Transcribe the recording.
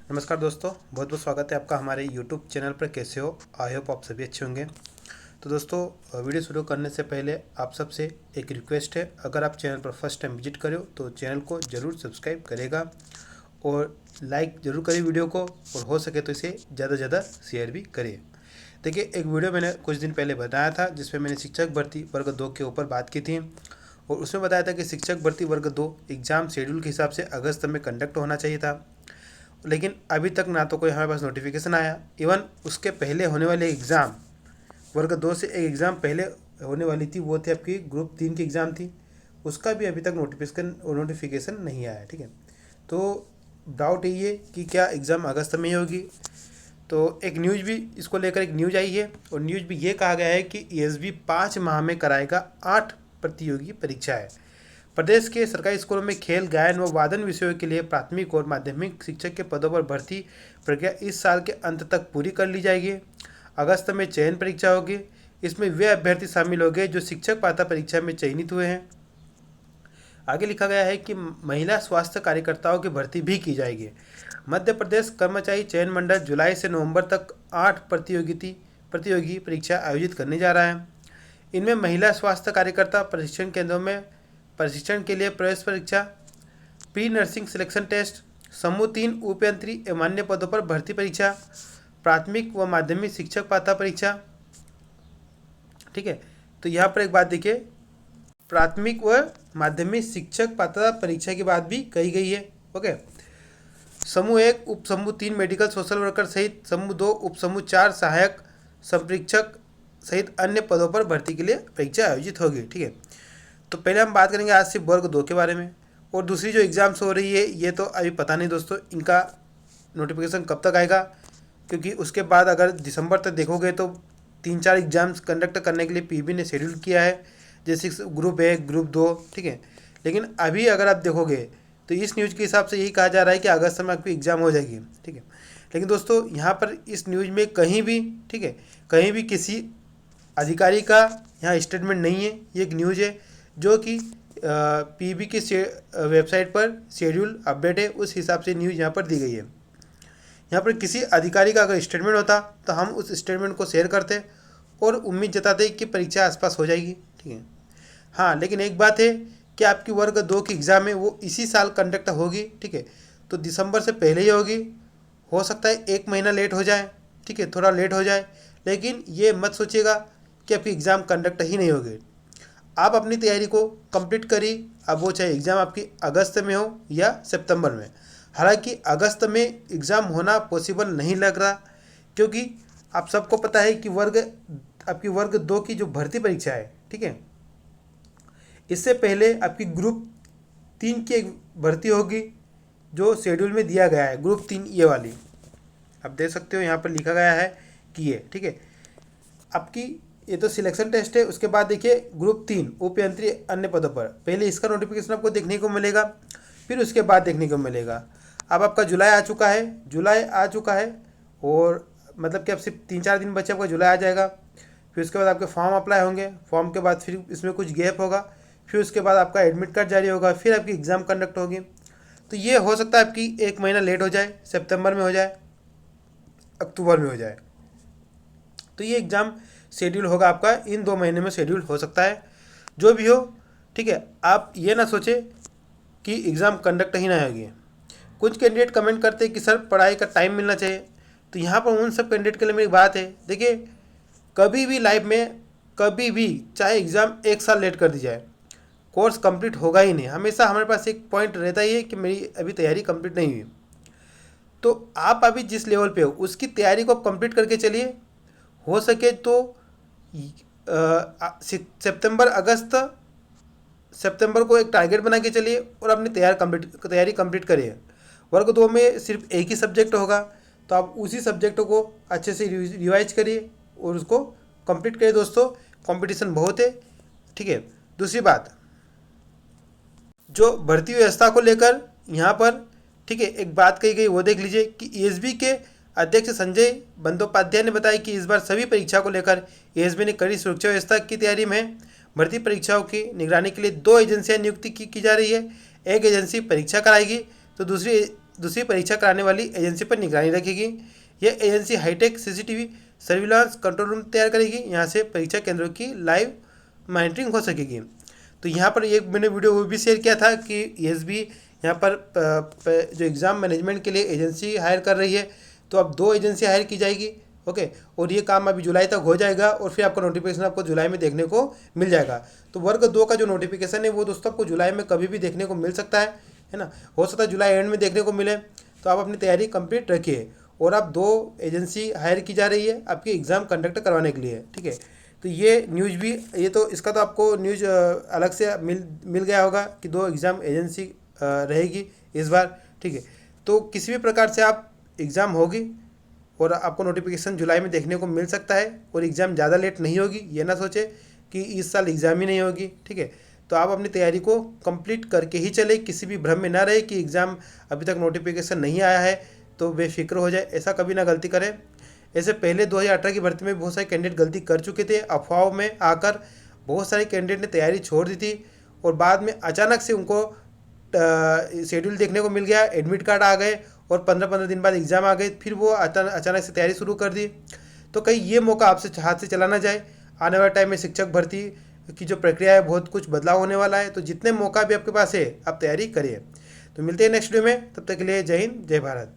नमस्कार दोस्तों, बहुत बहुत स्वागत है आपका हमारे YouTube चैनल पर। कैसे हो? आई होप आप सभी अच्छे होंगे। तो दोस्तों, वीडियो शुरू करने से पहले आप सबसे एक रिक्वेस्ट है, अगर आप चैनल पर फर्स्ट टाइम विजिट करो तो चैनल को ज़रूर सब्सक्राइब करेगा और लाइक ज़रूर करें वीडियो को, और हो सके तो इसे ज़्यादा से ज़्यादा शेयर भी करें। देखिए, एक वीडियो मैंने कुछ दिन पहले बनाया था जिसमें मैंने शिक्षक भर्ती वर्ग 2 के ऊपर बात की थी, और उसमें बताया था कि शिक्षक भर्ती वर्ग 2 एग्ज़ाम शेड्यूल के हिसाब से अगस्त में कंडक्ट होना चाहिए था, लेकिन अभी तक ना तो कोई हमारे पास नोटिफिकेशन आया। इवन उसके पहले होने वाले एग्ज़ाम वर्ग 2 से एक एग्ज़ाम पहले होने वाली थी, वो थी आपकी ग्रुप 3 की एग्ज़ाम थी, उसका भी अभी तक नोटिफिकेशन नहीं आया। ठीक है, तो डाउट यही है कि क्या एग्ज़ाम अगस्त में ही होगी। तो एक न्यूज़ भी इसको लेकर एक न्यूज़ आई है, और न्यूज़ भी ये कहा गया है कि ईएसबी 5 माह में कराएगा 8 प्रतियोगी परीक्षाएं। प्रदेश के सरकारी स्कूलों में खेल, गायन व वादन विषयों के लिए प्राथमिक और माध्यमिक शिक्षक के पदों पर भर्ती प्रक्रिया इस साल के अंत तक पूरी कर ली जाएगी। अगस्त में चयन परीक्षा होगी। इसमें वे अभ्यर्थी शामिल होंगे जो शिक्षक पात्रता परीक्षा में चयनित हुए हैं। आगे लिखा गया है कि महिला स्वास्थ्य कार्यकर्ताओं की भर्ती भी की जाएगी। मध्य प्रदेश कर्मचारी चयन मंडल जुलाई से नवंबर तक 8 प्रतियोगी परीक्षा आयोजित करने जा रहा है। इनमें महिला स्वास्थ्य कार्यकर्ता प्रशिक्षण केंद्रों में प्रशिक्षण के लिए प्रवेश परीक्षा, प्री नर्सिंग सिलेक्शन टेस्ट, समूह 3 उपयंत्री एवं अन्य पदों पर भर्ती परीक्षा, प्राथमिक व माध्यमिक शिक्षक पात्रता परीक्षा। ठीक है, तो यहाँ पर एक बात देखिए, प्राथमिक व माध्यमिक शिक्षक पात्रता परीक्षा की बात भी कही गई है। ओके, समूह 1 उप समूह 3 मेडिकल सोशल वर्कर सहित समूह 2 उप समूह 4 सहायक संप्रेक्षक सहित अन्य पदों पर भर्ती के लिए परीक्षा आयोजित होगी। ठीक है, तो पहले हम बात करेंगे आज से वर्ग 2 के बारे में, और दूसरी जो एग्ज़ाम्स हो रही है ये तो अभी पता नहीं दोस्तों, इनका नोटिफिकेशन कब तक आएगा, क्योंकि उसके बाद अगर दिसंबर तक देखोगे तो 3-4 एग्ज़ाम्स कंडक्ट करने के लिए पीबी ने शेड्यूल किया है, जैसे ग्रुप 1, ग्रुप 2। ठीक है, लेकिन अभी अगर आप देखोगे तो इस न्यूज़ के हिसाब से यही कहा जा रहा है कि अगस्त में आपकी एग्ज़ाम हो जाएगी। ठीक है, लेकिन दोस्तों यहाँ पर इस न्यूज़ में कहीं भी, ठीक है, कहीं भी किसी अधिकारी का यहाँ स्टेटमेंट नहीं है। ये एक न्यूज़ है जो कि पीबी के वेबसाइट पर शेड्यूल अपडेट है, उस हिसाब से न्यूज़ यहाँ पर दी गई है। यहाँ पर किसी अधिकारी का अगर स्टेटमेंट होता तो हम उस स्टेटमेंट को शेयर करते और उम्मीद जताते कि परीक्षा आसपास हो जाएगी। ठीक है, हाँ, लेकिन एक बात है कि आपकी वर्ग 2 की एग्ज़ाम है वो इसी साल कंडक्ट होगी। ठीक है, तो दिसंबर से पहले ही होगी, हो सकता है 1 महीना लेट हो जाए। ठीक है, थोड़ा लेट हो जाए, लेकिन ये मत सोचिएगा कि आपकी एग्ज़ाम कंडक्ट ही नहीं होगी। आप अपनी तैयारी को कंप्लीट करिए, अब वो चाहे एग्ज़ाम आपकी अगस्त में हो या सितंबर में। हालांकि अगस्त में एग्ज़ाम होना पॉसिबल नहीं लग रहा, क्योंकि आप सबको पता है कि आपकी वर्ग 2 की जो भर्ती परीक्षा है, ठीक है, इससे पहले आपकी ग्रुप 3 की एक भर्ती होगी जो शेड्यूल में दिया गया है, ग्रुप 3 ये वाली। आप देख सकते हो यहाँ पर लिखा गया है कि ये, ठीक है, आपकी ये तो सिलेक्शन टेस्ट है। उसके बाद देखिए ग्रुप 3 उपयंत्री अन्य पदों पर, पहले इसका नोटिफिकेशन आपको देखने को मिलेगा, फिर उसके बाद देखने को मिलेगा। अब आपका जुलाई आ चुका है, और मतलब कि अब सिर्फ 3-4 दिन बचे, आपका जुलाई आ जाएगा। फिर उसके बाद आपके फॉर्म अप्लाई होंगे, फॉर्म के बाद फिर इसमें कुछ गैप होगा, फिर उसके बाद आपका एडमिट कार्ड जारी होगा, फिर आपकी एग्ज़ाम कंडक्ट होगी। तो ये हो सकता है आपकी 1 महीना लेट हो जाए, सितंबर में हो जाए, अक्टूबर में हो जाए। तो ये एग्ज़ाम शेड्यूल होगा आपका इन 2 महीने में शेड्यूल हो सकता है। जो भी हो, ठीक है, आप ये ना सोचें कि एग्ज़ाम कंडक्ट ही ना होगी। कुछ कैंडिडेट कमेंट करते हैं कि सर पढ़ाई का टाइम मिलना चाहिए, तो यहाँ पर उन सब कैंडिडेट के लिए मेरी बात है, देखिए, कभी भी लाइफ में, कभी भी चाहे एग्ज़ाम 1 साल लेट कर दी जाए, कोर्स कंप्लीट होगा ही नहीं। हमेशा हमारे पास एक पॉइंट रहता ही है कि मेरी अभी तैयारी कंप्लीट नहीं हुई। तो आप अभी जिस लेवल पे हो उसकी तैयारी को कंप्लीट करके चलिए। हो सके तो सितंबर को एक टारगेट बना के चलिए और अपनी तैयारी कंप्लीट करिए। वर्ग 2 में सिर्फ एक ही सब्जेक्ट होगा, तो आप उसी सब्जेक्ट को अच्छे से रिवाइज करिए और उसको कंप्लीट करिए। दोस्तों, कंपटीशन बहुत है। ठीक है, दूसरी बात, जो भर्ती व्यवस्था को लेकर यहाँ पर, ठीक है, एक बात कही गई वो देख लीजिए कि ईएसबी के अध्यक्ष संजय बंदोपाध्याय ने बताया कि इस बार सभी परीक्षा को लेकर ईएसबी ने कड़ी सुरक्षा व्यवस्था की तैयारी में है। भर्ती परीक्षाओं की निगरानी के लिए 2 एजेंसियां नियुक्ति की जा रही है। एक एजेंसी परीक्षा कराएगी तो दूसरी दूसरी परीक्षा कराने वाली एजेंसी पर निगरानी रखेगी। यह agency high tech CCTV surveillance control room तैयार करेगी। यहाँ से परीक्षा केंद्रों की लाइव मॉनिटरिंग हो सकेगी। तो यहाँ पर एक मैंने वीडियो वो भी शेयर किया था कि एसबी यहाँ पर जो एग्ज़ाम मैनेजमेंट के लिए एजेंसी हायर कर रही है, तो अब 2 एजेंसी हायर की जाएगी। ओके, और ये काम अभी जुलाई तक हो जाएगा और फिर आपका नोटिफिकेशन आपको जुलाई में देखने को मिल जाएगा। तो वर्ग 2 का जो नोटिफिकेशन है वो दोस्तों आपको जुलाई में कभी भी देखने को मिल सकता है ना। हो सकता है जुलाई एंड में देखने को मिले। तो आप अपनी तैयारी कंप्लीट रखिए। और आप 2 एजेंसी हायर की जा रही है आपकी एग्ज़ाम कंडक्ट करवाने के लिए, ठीक है। तो ये न्यूज़ भी, ये तो इसका तो आपको न्यूज़ अलग से मिल गया होगा कि 2 एग्ज़ाम एजेंसी रहेगी इस बार, ठीक है। तो किसी भी प्रकार से आप एग्ज़ाम होगी और आपको नोटिफिकेशन जुलाई में देखने को मिल सकता है। और एग्ज़ाम ज़्यादा लेट नहीं होगी, ये ना सोचे कि इस साल एग्ज़ाम ही नहीं होगी, ठीक है। तो आप अपनी तैयारी को कंप्लीट करके ही चले, किसी भी भ्रम में ना रहे कि एग्ज़ाम अभी तक नोटिफिकेशन नहीं आया है तो बेफिक्र हो जाए, ऐसा कभी ना गलती करें। ऐसे पहले 2018 की भर्ती में बहुत सारे कैंडिडेट गलती कर चुके थे। अफवाहों में आकर बहुत सारे कैंडिडेट ने तैयारी छोड़ दी थी और बाद में अचानक से उनको शेड्यूल देखने को मिल गया, एडमिट कार्ड आ गए और 15-15 दिन बाद एग्ज़ाम आ गए, फिर वो अचानक से तैयारी शुरू कर दी। तो कहीं ये मौका आपसे हाथ से चला ना जाए। आने वाले टाइम में शिक्षक भर्ती की जो प्रक्रिया है बहुत कुछ बदलाव होने वाला है। तो जितने मौका भी आपके पास है आप तैयारी करिए। तो मिलते हैं नेक्स्ट वीडियो में, तब तक के लिए जय हिंद जय भारत।